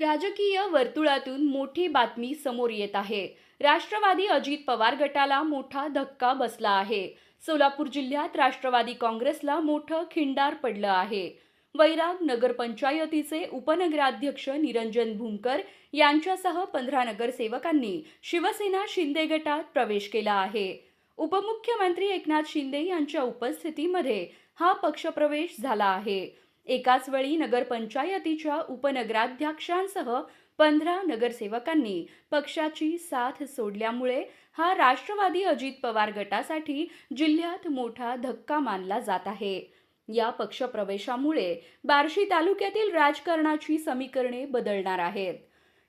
राजकीय वर्तुळातून मोठी बातमी समोर येत आहे. राष्ट्रवादी अजित पवार गटाला मोठा धक्का बसला आहे. सोलापूर जिल्ह्यात राष्ट्रवादी काँग्रेसला मोठं खिंडार पडलं आहे. वैराग नगरपंचायतीचे उपनगराध्यक्ष निरंजन भूमकर यांच्यासह 15 नगरसेवकांनी शिवसेना शिंदे गटात प्रवेश केला आहे. उपमुख्यमंत्री एकनाथ शिंदे यांच्या उपस्थितीमध्ये हा पक्षप्रवेश झाला आहे. एकाच वेळी नगरपंचायतीच्या उपनगराध्यक्षांसह 15 नगरसेवकांनी पक्षाची साथ सोडल्यामुळे हा राष्ट्रवादी अजित पवार गटासाठी जिल्ह्यात मोठा धक्का मानला जात आहे. या पक्षप्रवेशामुळे बार्शी तालुक्यातील राजकारणाची समीकरणे बदलणार आहेत.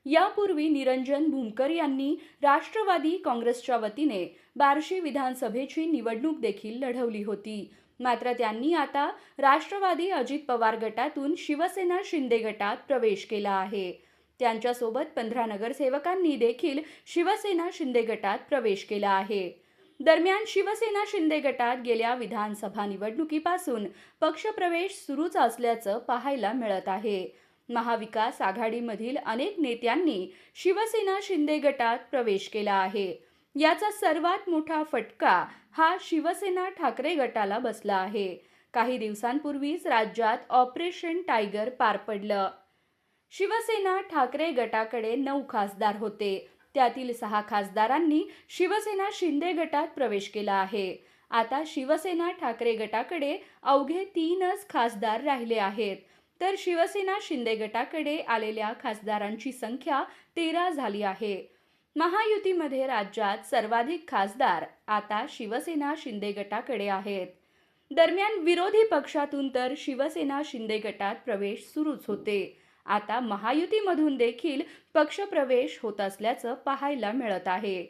यापूर्वी निरंजन भूमकर यांनी राष्ट्रवादी काँग्रेसच्या वतीने बार्शी विधानसभेची निवडणूक देखील लढवली होती. मात्र त्यांनी आता राष्ट्रवादी अजित पवार गटातून शिवसेना शिंदे गटात प्रवेश केला आहे. त्यांच्यासोबत 15 नगरसेवकांनी देखील शिवसेना शिंदे गटात प्रवेश केला आहे. दरम्यान शिवसेना शिंदे गटात गेल्या विधानसभा निवडणुकीपासून पक्षप्रवेश सुरूच असल्याचं पाहायला मिळत आहे. महाविकास आघाडीमधील अनेक नेत्यांनी शिवसेना शिंदे गटात प्रवेश केला आहे. याचा सर्वात मोठा फटका हा शिवसेना ठाकरे गटाला बसला आहे. काही दिवसांपूर्वीच राज्यात ऑपरेशन टायगर पार पडलं. शिवसेना ठाकरे गटाकडे 9 खासदार होते. त्यातील 6 खासदारांनी शिवसेना शिंदे गटात प्रवेश केला आहे. आता शिवसेना ठाकरे गटाकडे अवघे 3च खासदार राहिले आहेत. तर शिवसेना शिंदे गटाकडे आलेल्या खासदारांची संख्या 13 झाली आहे. महायुतीमध्ये राज्यात सर्वाधिक खासदार आता शिवसेना शिंदे गटाकडे आहेत. दरम्यान विरोधी पक्षातून तर शिवसेना शिंदे गटात प्रवेश सुरूच होते. आता महायुतीमधून देखील पक्षप्रवेश होत असल्याचं पाहायला मिळत आहे.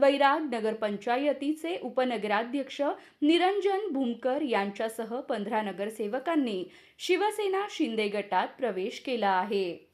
वैराग नगरपंचायतीचे उपनगराध्यक्ष निरंजन भूमकर यांच्यासह 15 नगरसेवकांनी शिवसेना शिंदे गटात प्रवेश केला आहे.